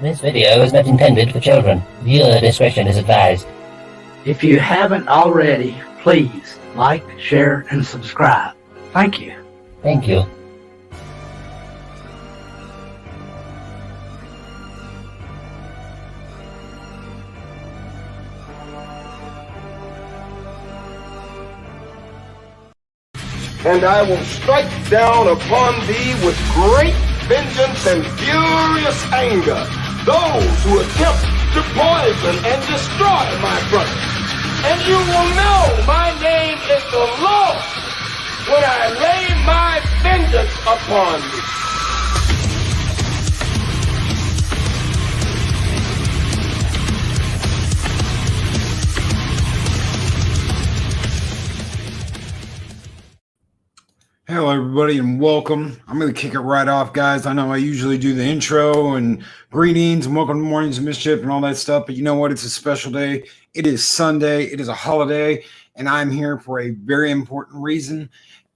This video is not intended for children. Viewer discretion is advised. If you haven't already, please like, share, and subscribe. Thank you. Thank you. And I will strike down upon thee with great vengeance and furious anger those who attempt to poison and destroy my brother. And you will know my name is the Lord when I lay my vengeance upon you. Hello, everybody, and welcome. I'm going to kick it right off, guys. I know I usually do the intro and greetings and welcome to Mornings of Mischief and all that stuff, but you know what? It's a special day. It is Sunday. It is a holiday, and I'm here for a very important reason.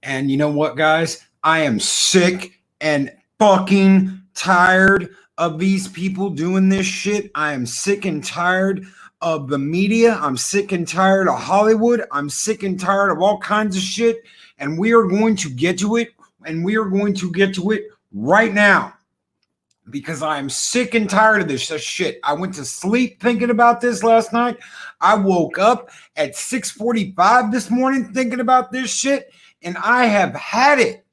And you know what, guys? I am sick and fucking tired of these people doing this shit. I am sick and tired of the media. I'm sick and tired of Hollywood. I'm sick and tired of all kinds of shit. And we are going to get to it, and we are going to get to it right now because I am sick and tired of this shit. I went to sleep thinking about this last night. I woke up at 6:45 this morning thinking about this shit, and I have had it.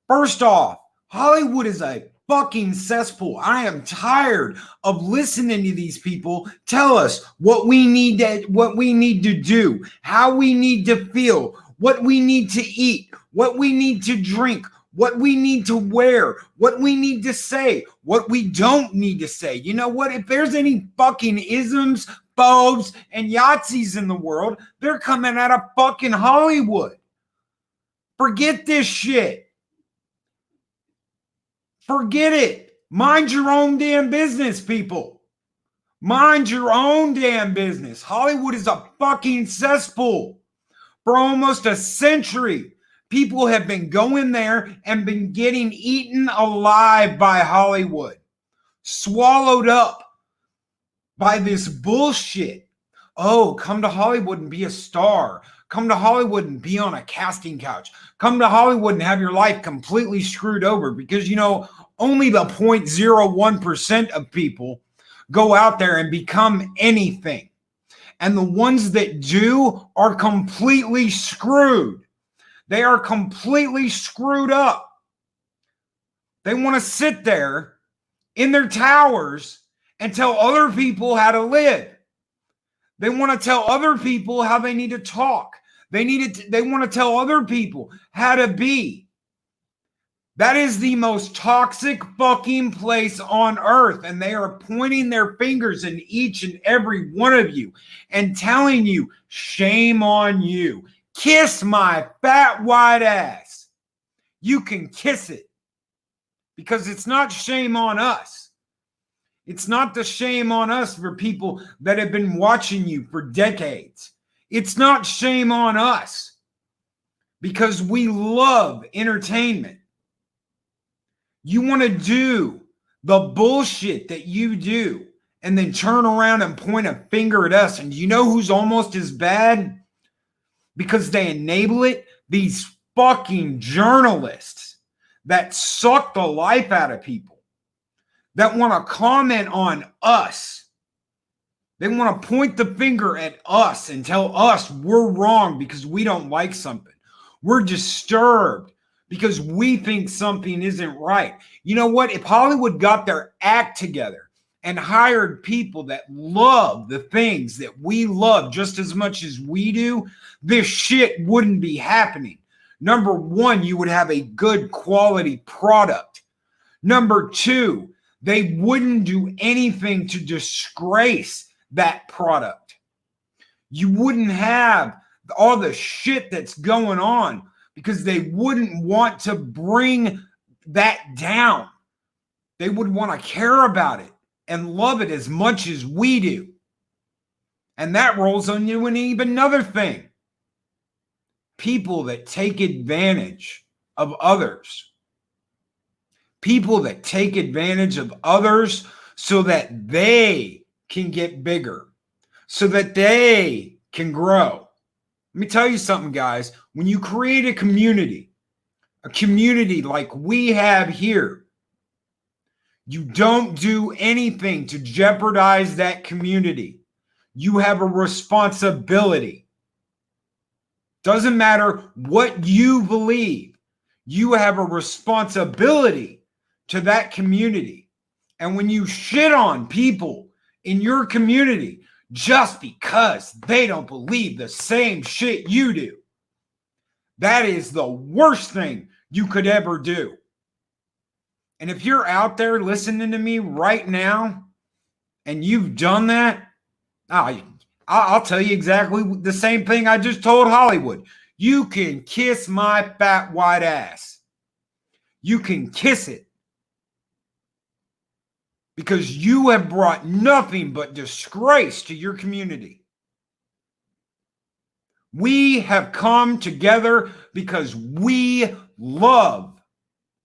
First off, Hollywood is a fucking cesspool. I am tired of listening to these people tell us what we need to do, how we need to feel, what we need to eat, what we need to drink, what we need to wear, what we need to say, what we don't need to say. You know what? If there's any fucking isms, phobes, and Yahtzees in the world, they're coming out of fucking Hollywood. Forget this shit. Forget it. Mind your own damn business, people. Mind your own damn business. Hollywood is a fucking cesspool. For almost a century, people have been going there and been getting eaten alive by Hollywood, swallowed up by this bullshit. Oh, come to Hollywood and be a star. Come to Hollywood and be on a casting couch. Come to Hollywood and have your life completely screwed over because, you know, only the 0.01% of people go out there and become anything. And the ones that do are completely screwed. They are completely screwed up. They want to sit there in their towers and tell other people how to live. They want to tell other people how they need to talk. They want to tell other people how to be. That is the most toxic fucking place on earth. And they are pointing their fingers in each and every one of you and telling you, shame on you. Kiss my fat white ass. You can kiss it because it's not shame on us. It's not the shame on us for people that have been watching you for decades. It's not shame on us because we love entertainment. You want to do the bullshit that you do and then turn around and point a finger at us. And you know who's almost as bad? Because they enable it? These fucking journalists that suck the life out of people, that want to comment on us. They want to point the finger at us and tell us we're wrong because we don't like something. We're disturbed because we think something isn't right. You know what? If Hollywood got their act together and hired people that love the things that we love just as much as we do, this shit wouldn't be happening. Number one, you would have a good quality product. Number two, they wouldn't do anything to disgrace that product. You wouldn't have all the shit that's going on because they wouldn't want to bring that down. They would want to care about it and love it as much as we do. And that rolls on you in even another thing. People that take advantage of others. People that take advantage of others so that they can get bigger, so that they can grow. Let me tell you something, guys. When you create a community like we have here, you don't do anything to jeopardize that community. You have a responsibility. Doesn't matter what you believe, you have a responsibility to that community. And when you shit on people in your community just because they don't believe the same shit you do, that is the worst thing you could ever do. And if you're out there listening to me right now and you've done that, I'll tell you exactly the same thing I just told Hollywood. You can kiss my fat white ass. You can kiss it. Because you have brought nothing but disgrace to your community. We have come together because we love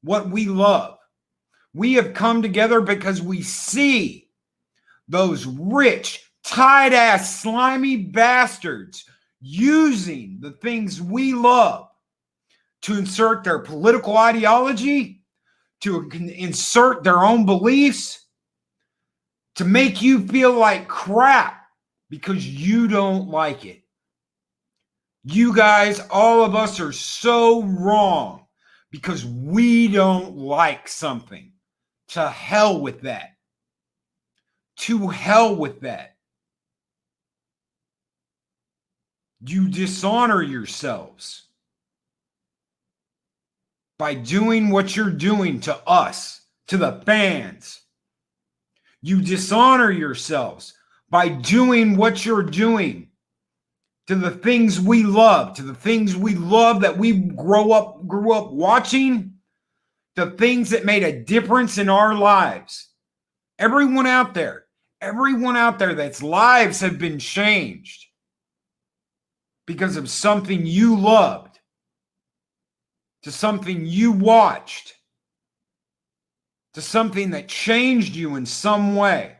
what we love. We have come together because we see those rich, tight-ass, slimy bastards using the things we love to insert their political ideology, to insert their own beliefs, to make you feel like crap because you don't like it. You guys, all of us are so wrong because we don't like something. To hell with that. To hell with that. You dishonor yourselves by doing what you're doing to us, to the fans. You dishonor yourselves by doing what you're doing to the things we love, that we grew up watching, the things that made a difference in our lives. Everyone out there that's lives have been changed because of something you loved, to something you watched, to something that changed you in some way.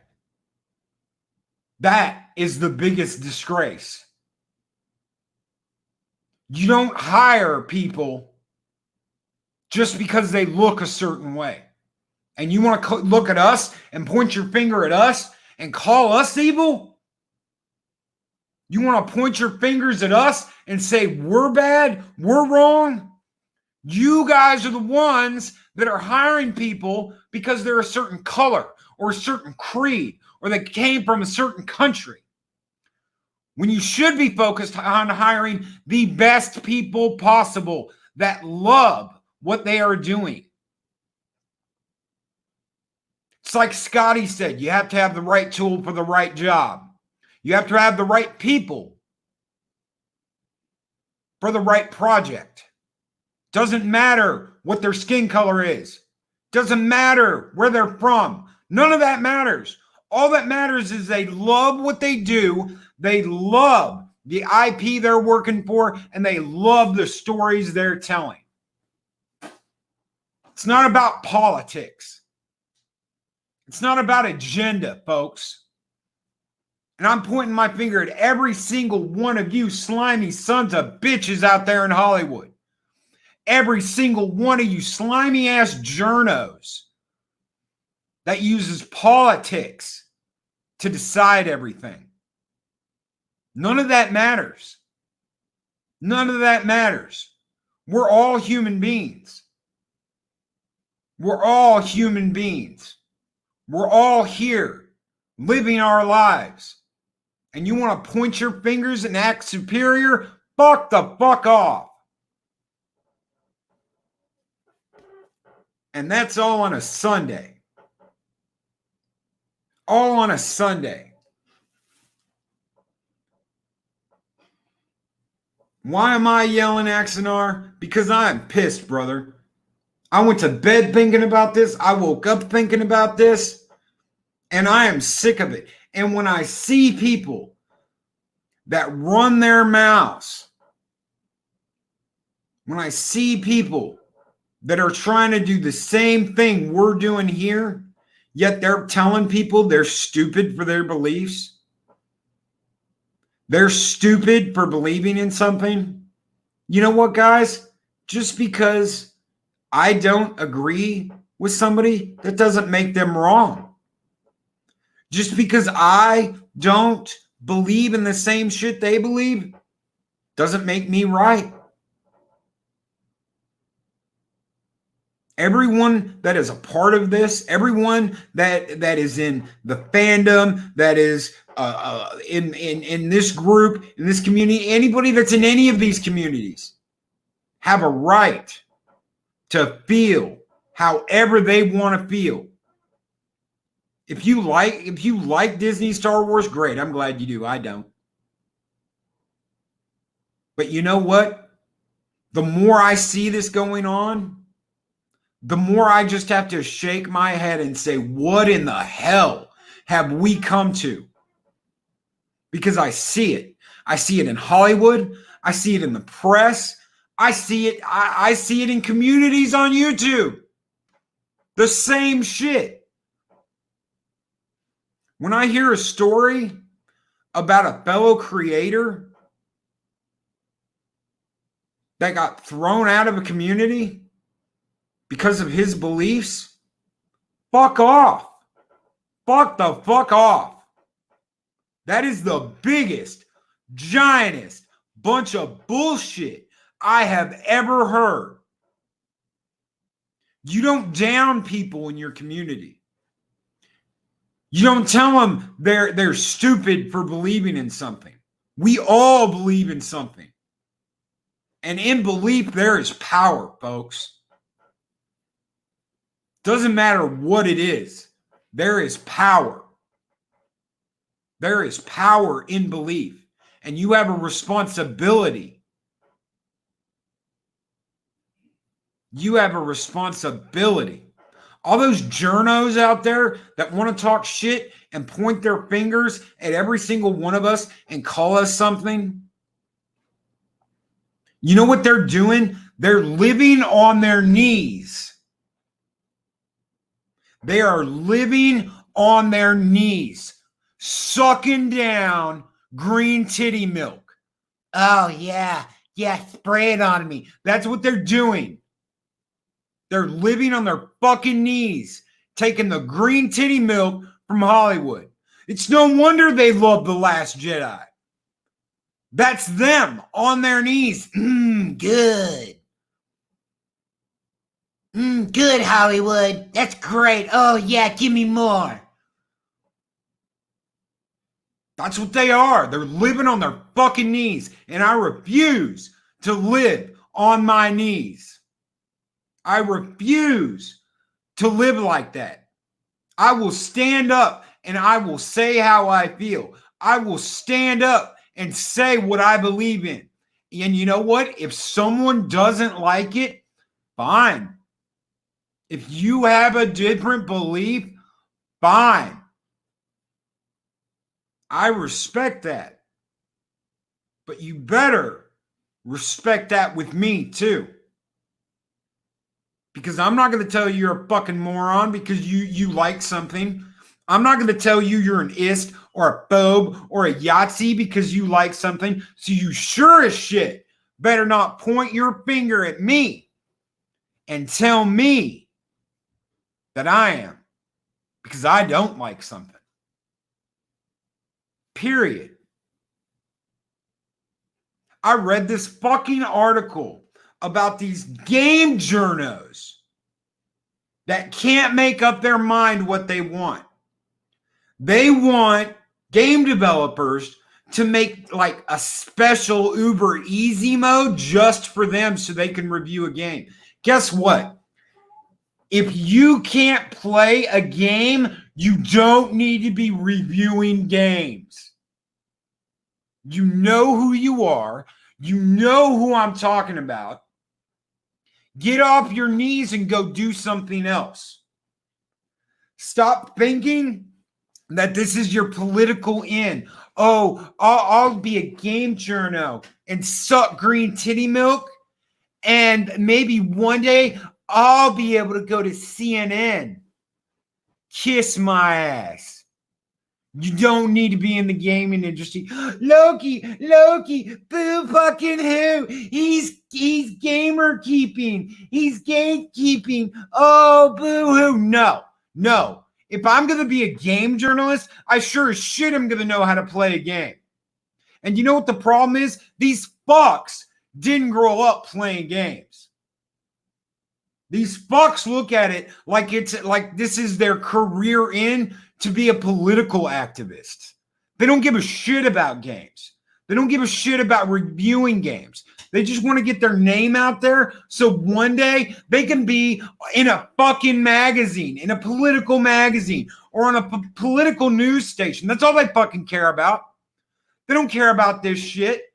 That is the biggest disgrace. You don't hire people just because they look a certain way. And you want to look at us and point your finger at us and call us evil? You want to point your fingers at us and say we're bad, we're wrong? You guys are the ones that are hiring people because they're a certain color or a certain creed or they came from a certain country. When you should be focused on hiring the best people possible that love what they are doing. It's like Scotty said, you have to have the right tool for the right job. You have to have the right people for the right project. Doesn't matter what their skin color is. Doesn't matter where they're from. None of that matters. All that matters is they love what they do. They love the IP they're working for, and they love the stories they're telling. It's not about politics. It's not about agenda, folks. And I'm pointing my finger at every single one of you slimy sons of bitches out there in Hollywood. Every single one of you slimy ass journos that uses politics to decide everything. None of that matters. None of that matters. We're all human beings. We're all human beings. We're all here living our lives. And you want to point your fingers and act superior? Fuck the fuck off. And that's all on a Sunday. All on a Sunday. Why am I yelling Axonar? Because I'm pissed, brother. I went to bed thinking about this. I woke up thinking about this. And I am sick of it. And when I see people that run their mouths, when I see people that are trying to do the same thing we're doing here, yet they're telling people they're stupid for their beliefs. They're stupid for believing in something. You know what, guys? Just because I don't agree with somebody, that doesn't make them wrong. Just because I don't believe in the same shit they believe doesn't make me right. Everyone that is a part of this, everyone that is in the fandom, that is in this group, in this community, anybody that's in any of these communities have a right to feel however they want to feel. If you like Disney Star Wars, great. I'm glad you do. I don't. But you know what? The more I see this going on, the more I just have to shake my head and say, what in the hell have we come to? Because I see it. I see it in Hollywood. I see it in the press. I see it. I see it in communities on YouTube. The same shit. When I hear a story about a fellow creator that got thrown out of a community because of his beliefs, fuck off. Fuck the fuck off. That is the biggest, giantest bunch of bullshit I have ever heard. You don't down people in your community. You don't tell them they're stupid for believing in something. We all believe in something. And in belief, there is power, folks. Doesn't matter what it is. There is power. There is power in belief. And you have a responsibility. You have a responsibility. All those journos out there that want to talk shit and point their fingers at every single one of us and call us something. You know what they're doing? They're living on their knees. They are living on their knees, sucking down green titty milk. Oh, yeah, spray it on me. That's what they're doing. They're living on their fucking knees, taking the green titty milk from Hollywood. It's no wonder they love The Last Jedi. That's them on their knees. Good. Good, Hollywood. That's great. Oh, yeah, give me more. That's what they are. They're living on their fucking knees. And I refuse to live on my knees. I refuse to live like that. I will stand up and I will say how I feel. I will stand up and say what I believe in. And you know what? If someone doesn't like it, fine. If you have a different belief, fine. I respect that. But you better respect that with me too. Because I'm not going to tell you you're a fucking moron because you like something. I'm not going to tell you you're an ist or a phobe or a Yahtzee because you like something. So you sure as shit better not point your finger at me and tell me that I am because I don't like something. Period. I read this fucking article about these game journos that can't make up their mind what they want. They want game developers to make like a special Uber easy mode just for them so they can review a game. Guess what? If you can't play a game, you don't need to be reviewing games. You know who you are. You know who I'm talking about. Get off your knees and go do something else. Stop thinking that this is your political end. Oh, I'll be a game journo and suck green titty milk. And maybe one day I'll be able to go to CNN Kiss my ass. You don't need to be in the gaming industry. Loki, boo fucking who? He's gamer keeping. He's gatekeeping. Oh, boo hoo. No. If I'm going to be a game journalist, I sure as shit am going to know how to play a game. And you know what the problem is? These fucks didn't grow up playing games. These fucks look at it like it's like this is their career in to be a political activist. They don't give a shit about games. They don't give a shit about reviewing games. They just want to get their name out there so one day they can be in a fucking magazine, in a political magazine, or on a political news station. That's all they fucking care about. They don't care about this shit.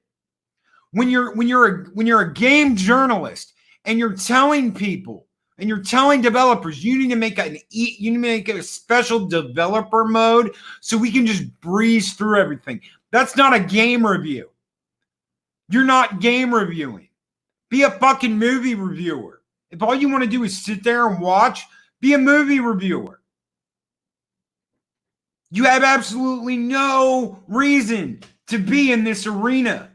When you're a game journalist and you're telling people and you're telling developers you need to make a special developer mode so we can just breeze through everything. That's not a game review. You're not game reviewing. Be a fucking movie reviewer. If all you want to do is sit there and watch, be a movie reviewer. You have absolutely no reason to be in this arena.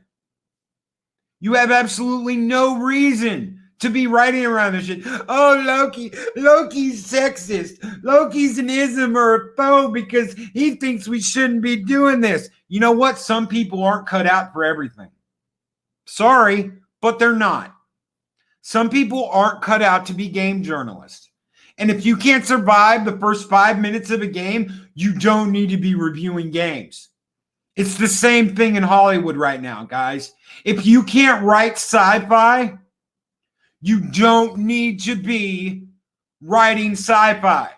You have absolutely no reason to be writing around this shit. Oh, Loki's sexist. Loki's an ism or a foe because he thinks we shouldn't be doing this. You know what? Some people aren't cut out for everything. Sorry, but they're not. Some people aren't cut out to be game journalists. And if you can't survive the first 5 minutes of a game, you don't need to be reviewing games. It's the same thing in Hollywood right now, guys. If you can't write sci-fi, you don't need to be writing sci-fi.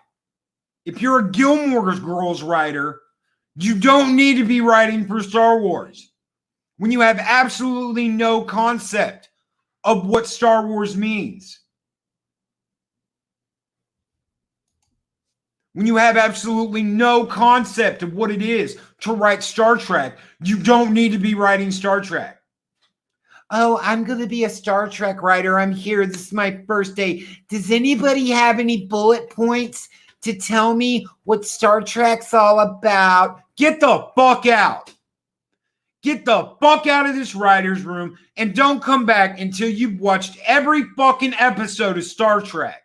If you're a Gilmore Girls writer, you don't need to be writing for Star Wars. When you have absolutely no concept of what Star Wars means. When you have absolutely no concept of what it is to write Star Trek, you don't need to be writing Star Trek. Oh, I'm going to be a Star Trek writer. I'm here. This is my first day. Does anybody have any bullet points to tell me what Star Trek's all about? Get the fuck out. Get the fuck out of this writer's room and don't come back until you've watched every fucking episode of Star Trek.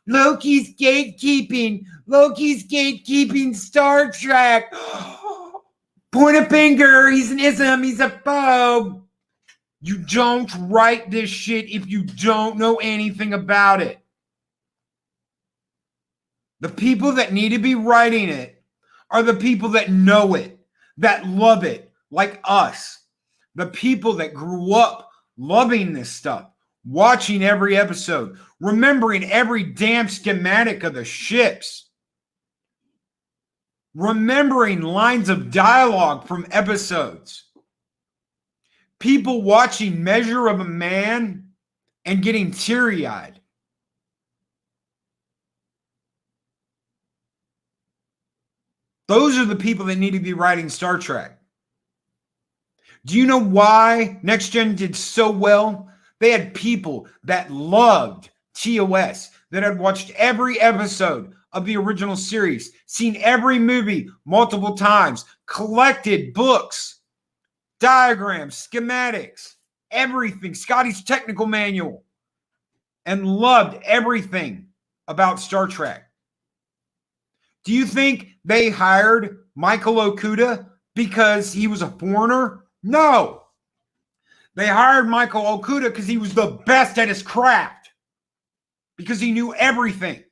Loki's gatekeeping Star Trek. Point a finger. He's an ism. He's a phobe. You don't write this shit if you don't know anything about it. The people that need to be writing it are the people that know it, that love it, like us. The people that grew up loving this stuff, watching every episode, remembering every damn schematic of the ships, remembering lines of dialogue from episodes. People watching Measure of a Man and getting teary-eyed. Those are the people that need to be writing Star Trek. Do you know why Next Gen did so well? They had people that loved TOS, that had watched every episode of the original series, seen every movie multiple times, collected books, diagrams, schematics, everything, Scotty's technical manual, and loved everything about Star Trek. Do you think they hired Michael Okuda because he was a foreigner? No. They hired Michael Okuda because he was the best at his craft. Because he knew everything.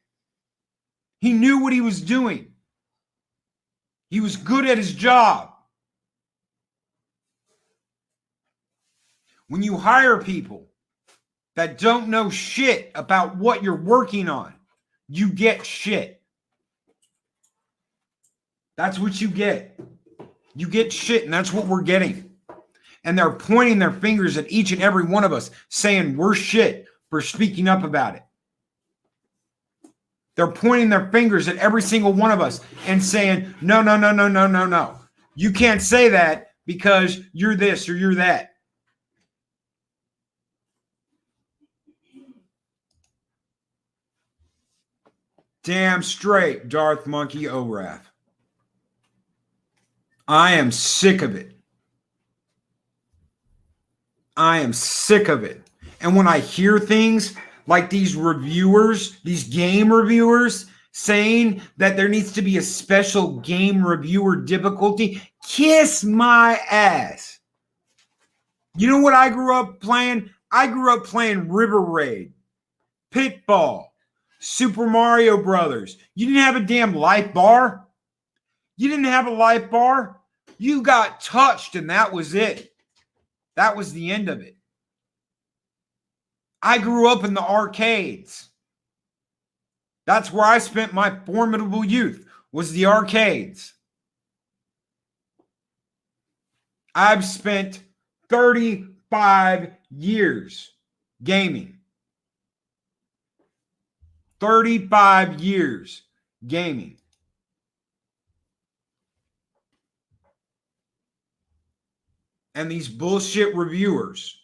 He knew what he was doing. He was good at his job. When you hire people that don't know shit about what you're working on, you get shit. That's what you get. You get shit, and that's what we're getting. And they're pointing their fingers at each and every one of us, saying we're shit for speaking up about it. They're pointing their fingers at every single one of us and saying, no. You can't say that because you're this or you're that. Damn straight, Darth Monkey Orath. I am sick of it. I am sick of it. And when I hear things like these reviewers, these game reviewers, saying that there needs to be a special game reviewer difficulty, kiss my ass. You know what I grew up playing? I grew up playing River Raid, Pitfall, Super Mario Brothers. You didn't have a damn life bar. You didn't have a life bar. You got touched and that was it. That was the end of it. I grew up in the arcades. That's where I spent my formidable youth, was the arcades. I've spent 35 years gaming. 35 years gaming. And these bullshit reviewers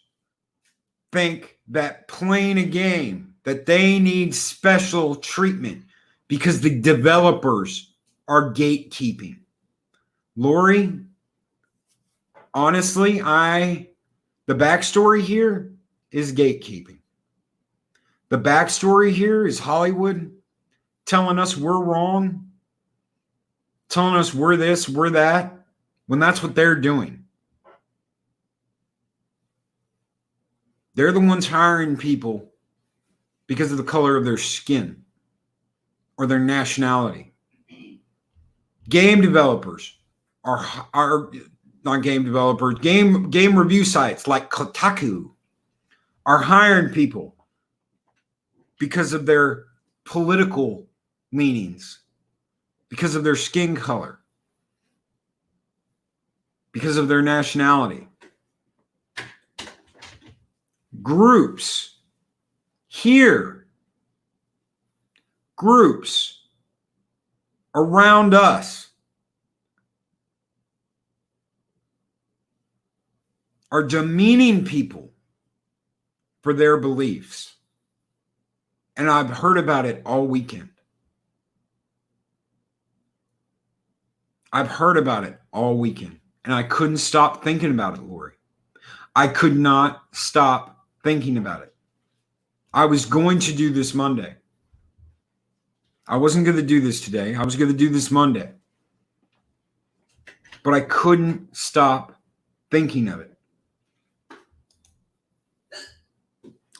think that playing a game, that they need special treatment because the developers are gatekeeping. Lori, honestly, the backstory here is gatekeeping. The backstory here is Hollywood telling us we're wrong, telling us we're this, we're that, when that's what they're doing. They're the ones hiring people because of the color of their skin or their nationality. Game developers are not game developers, game review sites like Kotaku are hiring people because of their political leanings, because of their skin color, because of their nationality. Groups here, groups around us are demeaning people for their beliefs. And I've heard about it all weekend. I've heard about it all weekend. And I couldn't stop thinking about it, Lori. I could not stop thinking about it. I was going to do this Monday. I wasn't going to do this today. I was going to do this Monday. But I couldn't stop thinking of it.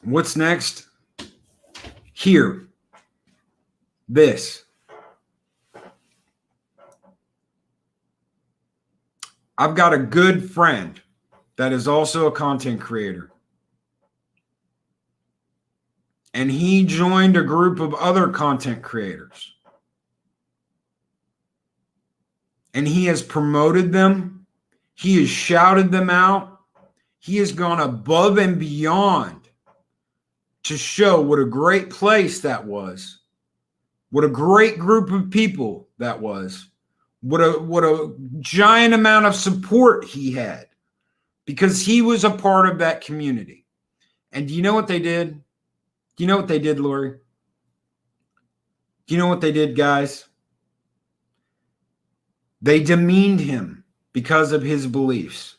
What's next? Here. This. I've got a good friend that is also a content creator. And he joined a group of other content creators. And he has promoted them. He has shouted them out. He has gone above and beyond to show what a great place that was. What a great group of people that was. What a giant amount of support he had. Because he was a part of that community. And do you know what they did? Do you know what they did, Lori? Do you know what they did, guys? They demeaned him because of his beliefs.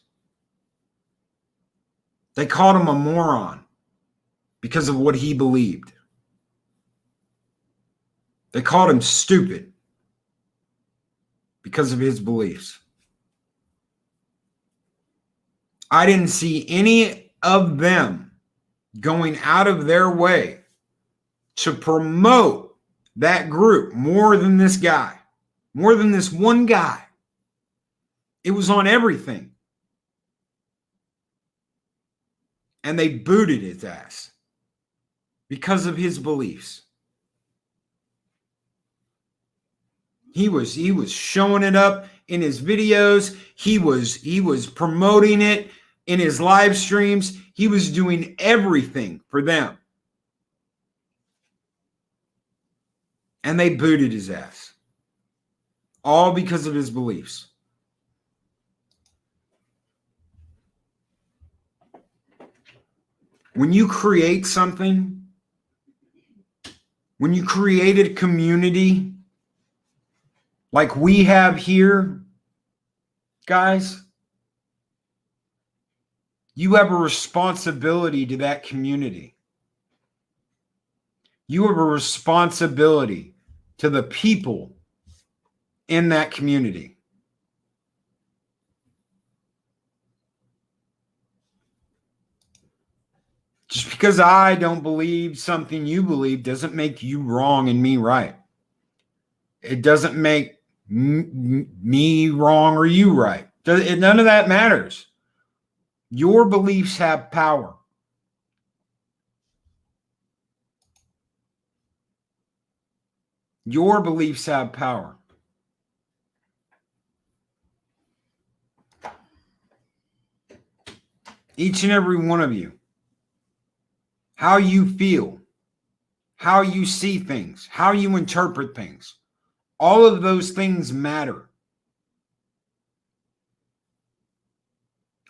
They called him a moron because of what he believed. They called him stupid because of his beliefs. I didn't see any of them going out of their way to promote that group more than this guy, more than this one guy. It was on everything. And they booted his ass because of his beliefs. He was showing it up in his videos. He was promoting it in his live streams. He was doing everything for them. And they booted his ass. All because of his beliefs. When you create something, when you created a community like we have here, guys, you have a responsibility to that community. You have a responsibility to the people in that community. Just because I don't believe something you believe doesn't make you wrong and me right. It doesn't make me wrong or you right. None of that matters. Your beliefs have power. Your beliefs have power. Each and every one of you. How you feel, how you see things, how you interpret things. All of those things matter.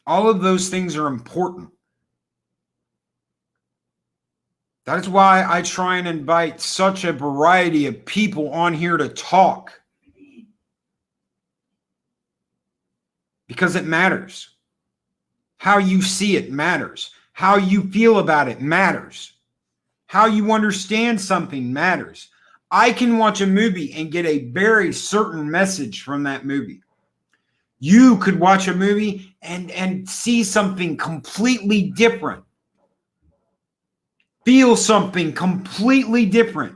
All of those things are important. That is why I try and invite such a variety of people on here to talk. Because it matters. How you see it matters. How you feel about it matters. How you understand something matters. I can watch a movie and get a very certain message from that movie. You could watch a movie and see something completely different. Feel something completely different.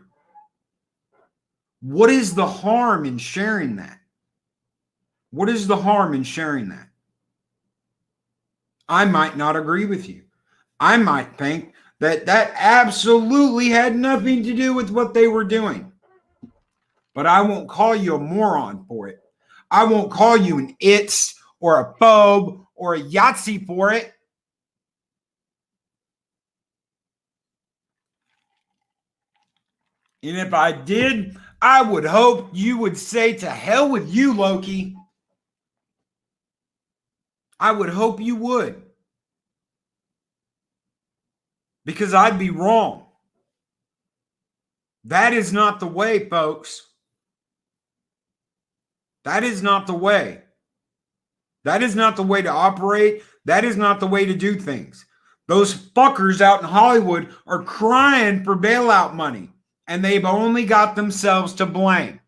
What is the harm in sharing that? What is the harm in sharing that? I might not agree with you. I might think that absolutely had nothing to do with what they were doing. But I won't call you a moron for it. I won't call you an itz or a phobe or a Yahtzee for it. And if I did, I would hope you would say to hell with you, Loki. I would hope you would. Because I'd be wrong. That is not the way, folks. That is not the way. That is not the way to operate. That is not the way to do things. Those fuckers out in Hollywood are crying for bailout money. And they've only got themselves to blame.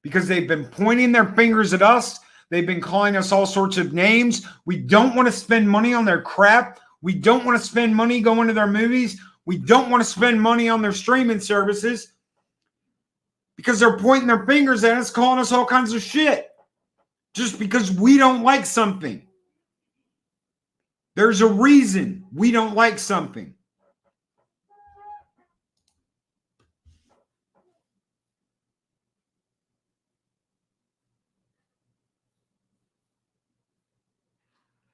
Because they've been pointing their fingers at us. They've been calling us all sorts of names. We don't want to spend money on their crap. We don't want to spend money going to their movies. We don't want to spend money on their streaming services. Because they're pointing their fingers at us, calling us all kinds of shit. Just because we don't like something. There's a reason we don't like something.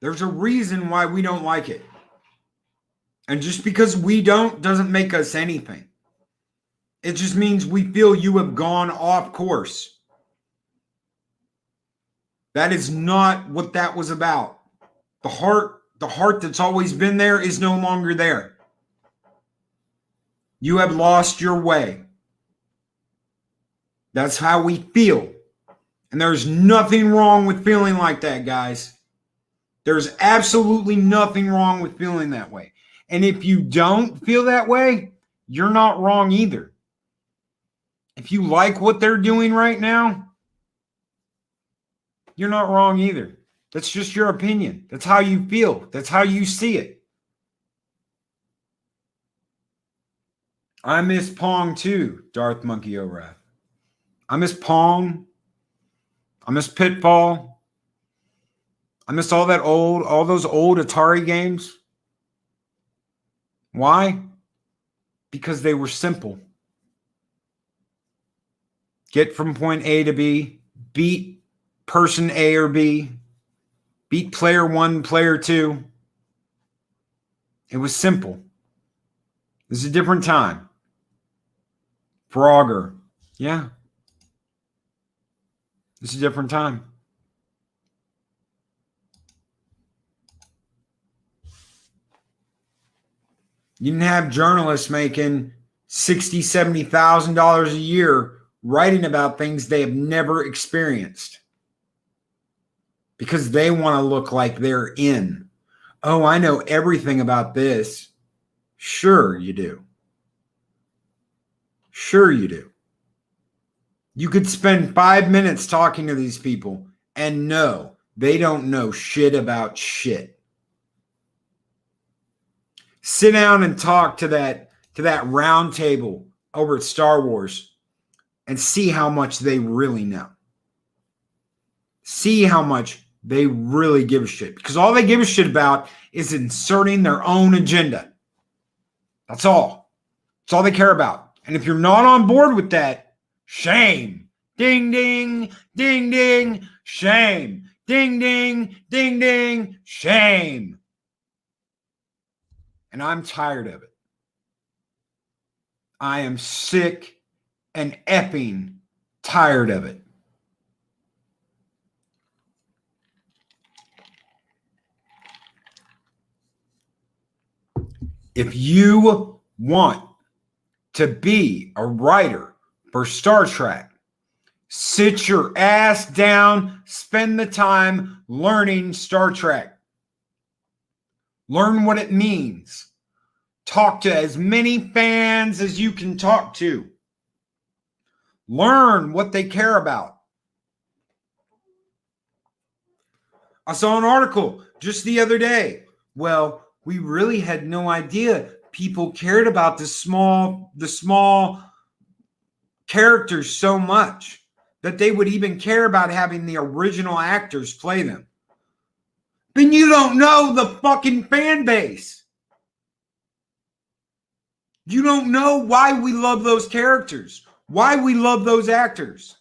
There's a reason why we don't like it. And just because we don't doesn't make us anything. It just means we feel you have gone off course. That is not what that was about. The heart that's always been there is no longer there. You have lost your way. That's how we feel. And there's nothing wrong with feeling like that, guys. There's absolutely nothing wrong with feeling that way. And if you don't feel that way, you're not wrong either. If you like what they're doing right now, you're not wrong either. That's just your opinion. That's how you feel. That's how you see it. I miss Pong too, Darth Monkey O'Wrath. I miss Pong. I miss Pitfall. I missed all those old Atari games. Why? Because they were simple. Get from point A to B, beat person A or B, beat player 1, player 2. It was simple. This is a different time. Frogger. Yeah. This is a different time. You didn't have journalists making $60,000, $70,000 a year writing about things they have never experienced because they want to look like they're in. Oh, I know everything about this. Sure you do. Sure you do. You could spend 5 minutes talking to these people and no, they don't know shit about shit. Sit down and talk to that round table over at Star Wars and see how much they really know. See how much they really give a shit. Because all they give a shit about is inserting their own agenda. That's all. That's all they care about. And if you're not on board with that, shame. Ding, ding, ding, ding, shame. Ding, ding, ding, ding, shame. And I'm tired of it. I am sick and effing tired of it. If you want to be a writer for Star Trek, sit your ass down, spend the time learning Star Trek. Learn what it means. Talk to as many fans as you can talk to. Learn what they care about. I saw an article just the other day. Well, we really had no idea people cared about the small characters so much that they would even care about having the original actors play them. Then you don't know the fucking fan base. You don't know why we love those characters, why we love those actors.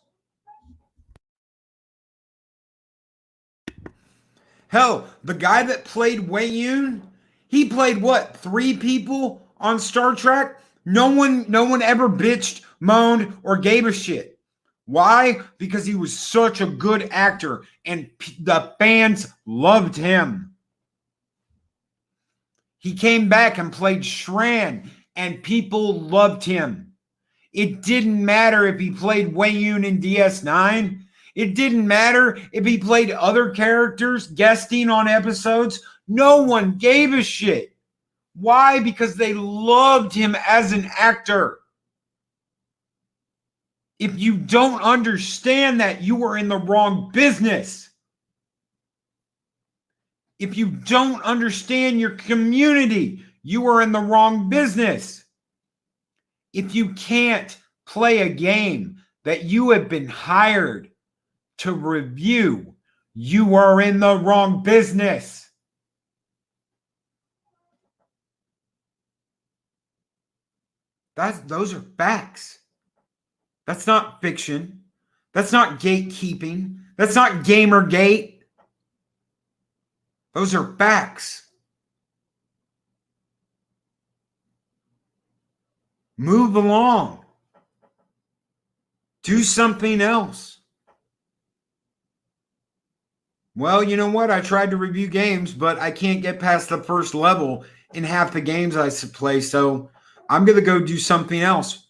Hell, the guy that played Wei Yun, he played what, 3 people on Star Trek? No one ever bitched, moaned, or gave a shit. Why? Because he was such a good actor and the fans loved him. He came back and played Shran and people loved him. It didn't matter if he played Wei Yun in DS9. It didn't matter if he played other characters guesting on episodes. No one gave a shit. Why? Because they loved him as an actor. If you don't understand that, you are in the wrong business. If you don't understand your community, you are in the wrong business. If you can't play a game that you have been hired to review, you are in the wrong business. Those are facts. That's not fiction. That's not gatekeeping. That's not Gamergate. Those are facts. Move along. Do something else. Well, you know what? I tried to review games, but I can't get past the first level in half the games I play, so I'm going to go do something else.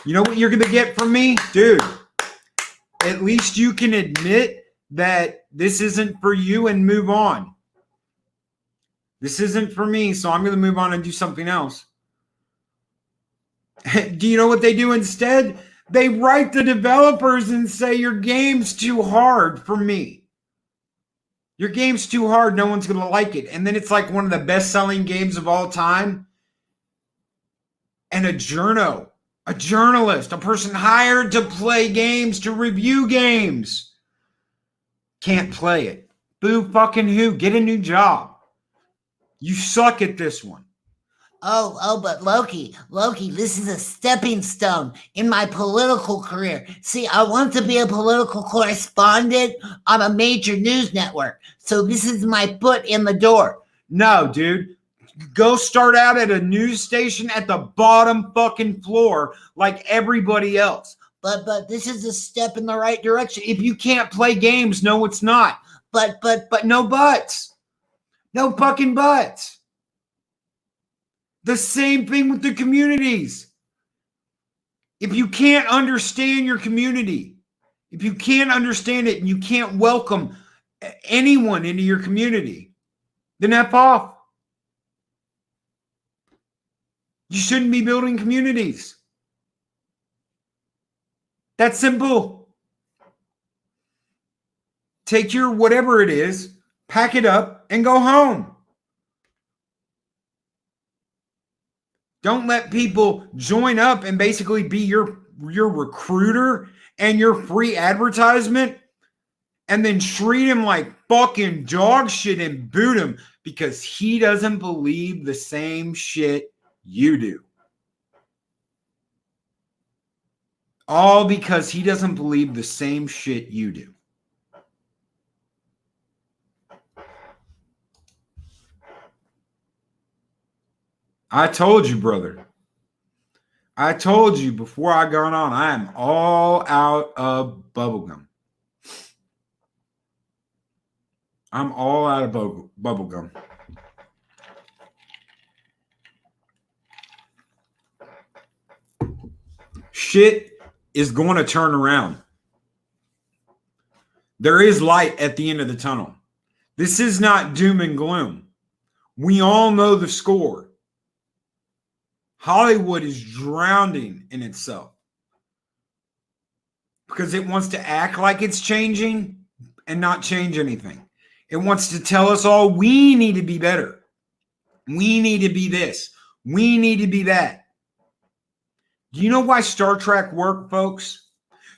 You know what you're going to get from me? Dude, at least you can admit that this isn't for you and move on. This isn't for me, so I'm going to move on and do something else. Do you know what they do instead? They write the developers and say, your game's too hard for me. Your game's too hard. No one's going to like it. And then it's like one of the best-selling games of all time. And a journalist, a person hired to play games, to review games, can't play it. Boo fucking who? Get a new job. You suck at this one. But Loki, this is a stepping stone in my political career. See, I want to be a political correspondent on a major news network. So this is my foot in the door. No, dude. Go start out at a news station at the bottom fucking floor like everybody else. But this is a step in the right direction. If you can't play games, no, it's not. But no buts. No fucking buts. The same thing with the communities. If you can't understand your community, if you can't understand it and you can't welcome anyone into your community, then F off. You shouldn't be building communities. That's simple. Take your whatever it is, pack it up, and go home. Don't let people join up and basically be your recruiter and your free advertisement and then treat him like fucking dog shit and boot him because he doesn't believe the same shit you do. All because he doesn't believe the same shit you do. I told you, brother. I told you before I got on, I am all out of bubblegum. I'm all out of bubblegum. Shit is going to turn around. There is light at the end of the tunnel. This is not doom and gloom. We all know the score. Hollywood is drowning in itself because it wants to act like it's changing and not change anything. It wants to tell us all we need to be better. We need to be this. We need to be that. Do you know why Star Trek worked, folks?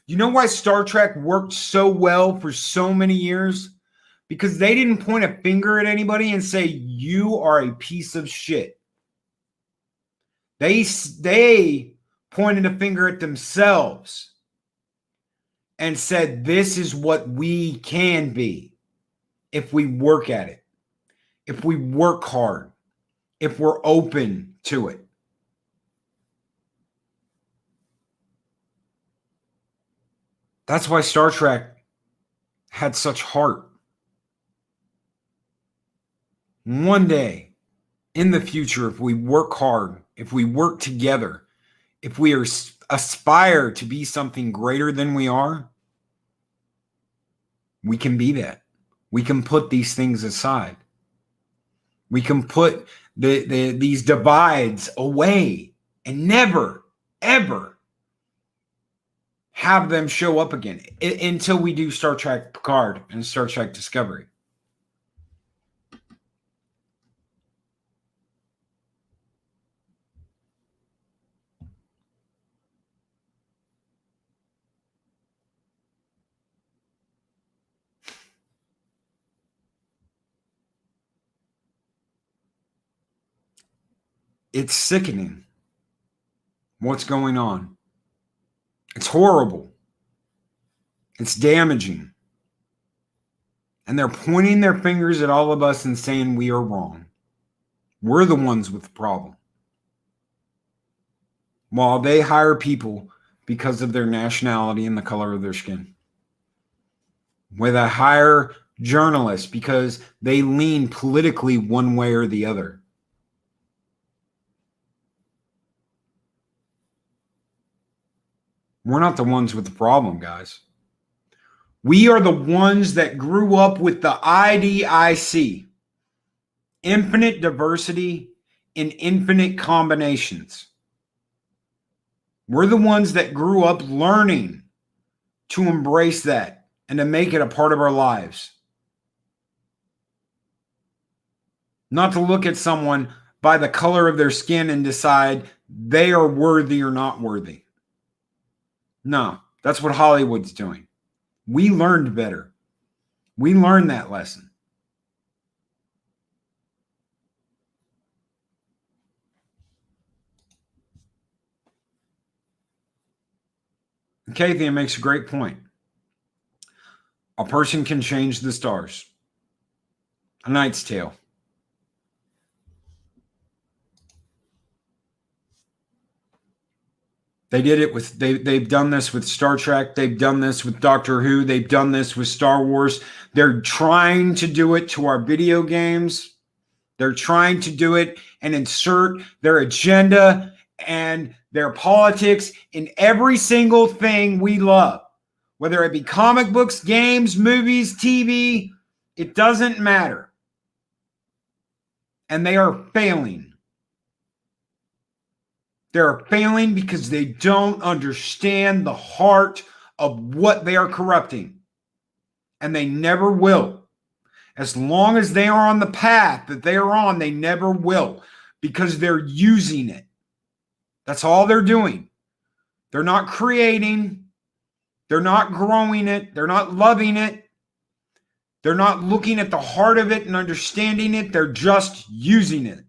You know why Star Trek worked so well for so many years? Because they didn't point a finger at anybody and say, you are a piece of shit. They pointed a finger at themselves and said, this is what we can be if we work at it, if we work hard, if we're open to it. That's why Star Trek had such heart. One day in the future, if we work hard, if we work together, if we aspire to be something greater than we are, we can be that. We can put these things aside. We can put these divides away and never, ever have them show up again until we do Star Trek Picard and Star Trek Discovery. It's sickening what's going on. It's horrible. It's damaging. And they're pointing their fingers at all of us and saying we are wrong. We're the ones with the problem. While they hire people because of their nationality and the color of their skin. Where they hire journalists because they lean politically one way or the other. We're not the ones with the problem, guys. We are the ones that grew up with the IDIC, infinite diversity in infinite combinations. We're the ones that grew up learning to embrace that and to make it a part of our lives. Not to look at someone by the color of their skin and decide they are worthy or not worthy. No, that's what Hollywood's doing. We learned better. We learned that lesson. Kathy makes a great point. A person can change the stars. A Knight's Tale. They did it with, they've done this with Star Trek. They've done this with Doctor Who. They've done this with Star Wars. They're trying to do it to our video games. They're trying to do it and insert their agenda and their politics in every single thing we love, whether it be comic books, games, movies, TV, it doesn't matter. And they are failing. They're failing because they don't understand the heart of what they are corrupting. And they never will. As long as they are on the path that they are on, they never will, because they're using it. That's all they're doing. They're not creating. They're not growing it. They're not loving it. They're not looking at the heart of it and understanding it. They're just using it.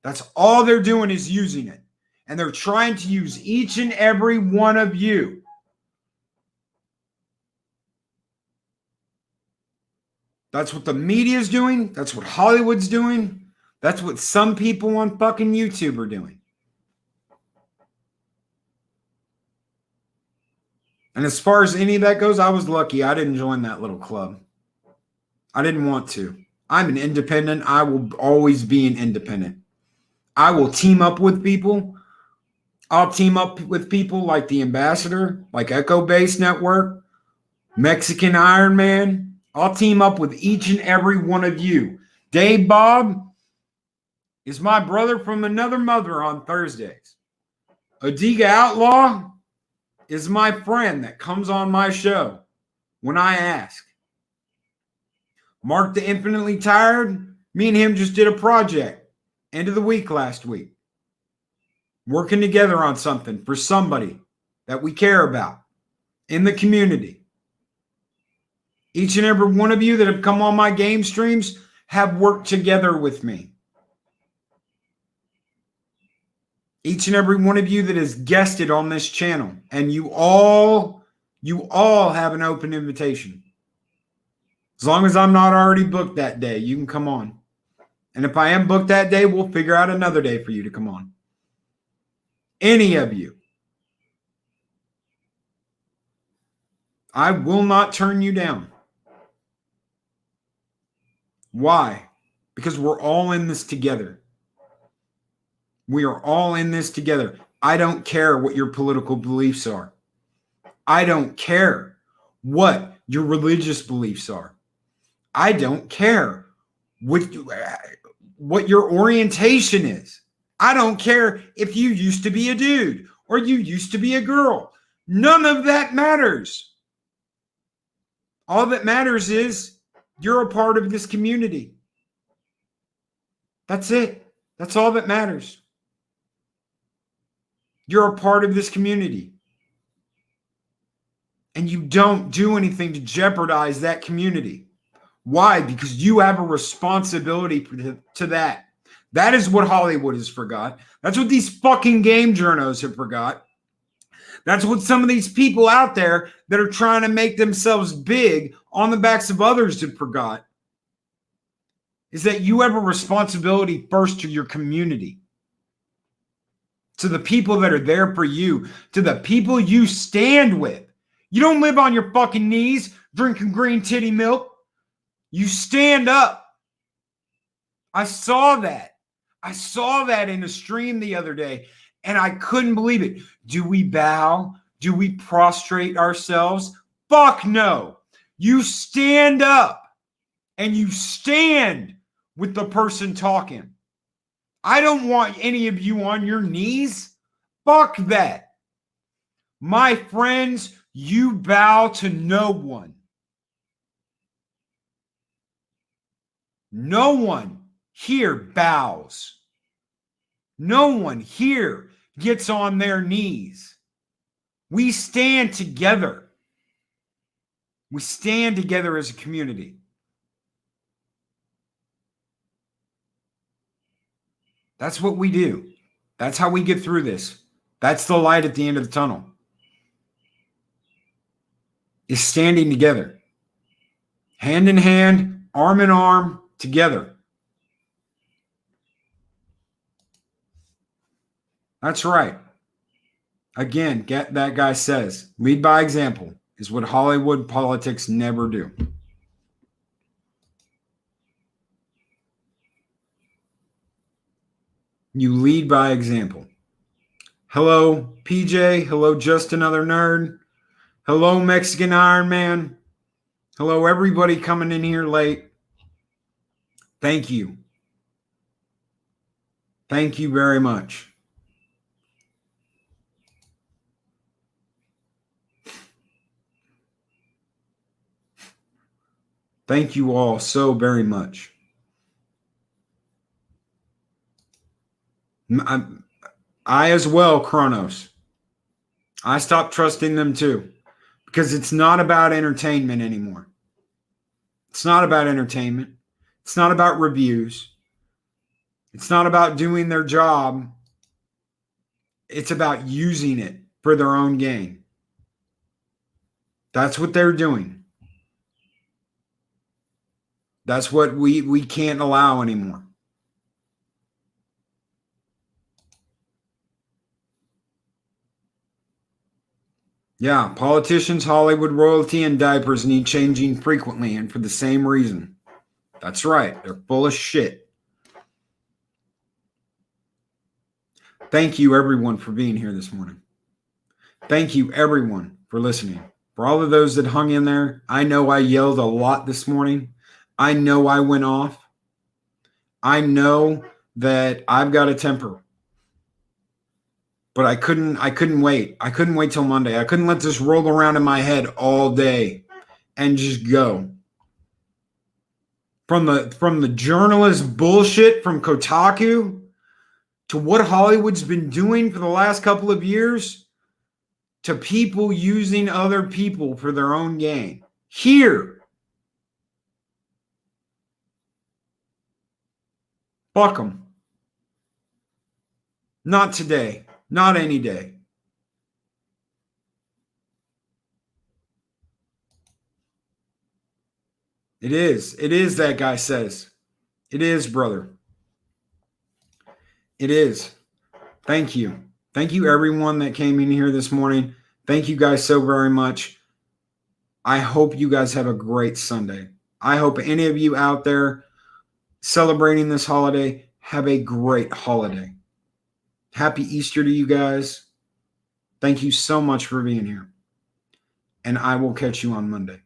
That's all they're doing, is using it. And they're trying to use each and every one of you. That's what the media is doing. That's what Hollywood's doing. That's what some people on fucking YouTube are doing. And as far as any of that goes, I was lucky. I didn't join that little club. I didn't want to. I'm an independent. I will always be an independent. I will team up with people. I'll team up with people like the Ambassador, like Echo Base Network, Mexican Iron Man. I'll team up with each and every one of you. Dave Bob is my brother from another mother on Thursdays. Adiga Outlaw is my friend that comes on my show when I ask. Mark the Infinitely Tired, me and him just did a project end of the week last week. Working together on something for somebody that we care about in the community. Each and every one of you that have come on my game streams have worked together with me. Each and every one of you that has guested on this channel, and you all have an open invitation. As long as I'm not already booked that day, you can come on. And if I am booked that day, we'll figure out another day for you to come on. Any of you. I will not turn you down. Why? Because we're all in this together. We are all in this together. I don't care what your political beliefs are. I don't care what your religious beliefs are. I don't care what your orientation is. I don't care if you used to be a dude or you used to be a girl. None of that matters. All that matters is you're a part of this community. That's it. That's all that matters. You're a part of this community. And you don't do anything to jeopardize that community. Why? Because you have a responsibility to that. That is what Hollywood has forgot. That's what these fucking game journos have forgot. That's what some of these people out there that are trying to make themselves big on the backs of others have forgot. Is that you have a responsibility first to your community. To the people that are there for you. To the people you stand with. You don't live on your fucking knees drinking green titty milk. You stand up. I saw that. I saw that in a stream the other day, and I couldn't believe it. Do we bow? Do we prostrate ourselves? Fuck no. You stand up, and you stand with the person talking. I don't want any of you on your knees. Fuck that. My friends, you bow to no one. No one here bows. No one here gets on their knees. We stand together. We stand together as a community. That's what we do. That's how we get through this. That's the light at the end of the tunnel. Is standing together. Hand in hand, arm in arm, together. That's right. Again, get that guy says, lead by example is what Hollywood politics never do. You lead by example. Hello, PJ. Hello, Just Another Nerd. Hello, Mexican Iron Man. Hello, everybody coming in here late. Thank you. Thank you very much. Thank you all so very much. I as well, Kronos. I stopped trusting them too, because it's not about entertainment anymore. It's not about entertainment. It's not about reviews. It's not about doing their job. It's about using it for their own gain. That's what they're doing. That's what we can't allow anymore. Yeah, politicians, Hollywood royalty, and diapers need changing frequently, and for the same reason. That's right. They're full of shit. Thank you, everyone, for being here this morning. Thank you, everyone, for listening. For all of those that hung in there, I know I yelled a lot this morning. I know I went off. I know that I've got a temper. But I couldn't wait. I couldn't wait till Monday. I couldn't let this roll around in my head all day and just go. From the journalist bullshit from Kotaku to what Hollywood's been doing for the last couple of years to people using other people for their own gain. Here. Fuck them. Not today. Not any day. It is. It is, that guy says. It is, brother. It is. Thank you. Thank you, everyone that came in here this morning. Thank you guys so very much. I hope you guys have a great Sunday. I hope any of you out there celebrating this holiday have a great holiday. Happy Easter to you guys. Thank you so much for being here. And I will catch you on Monday.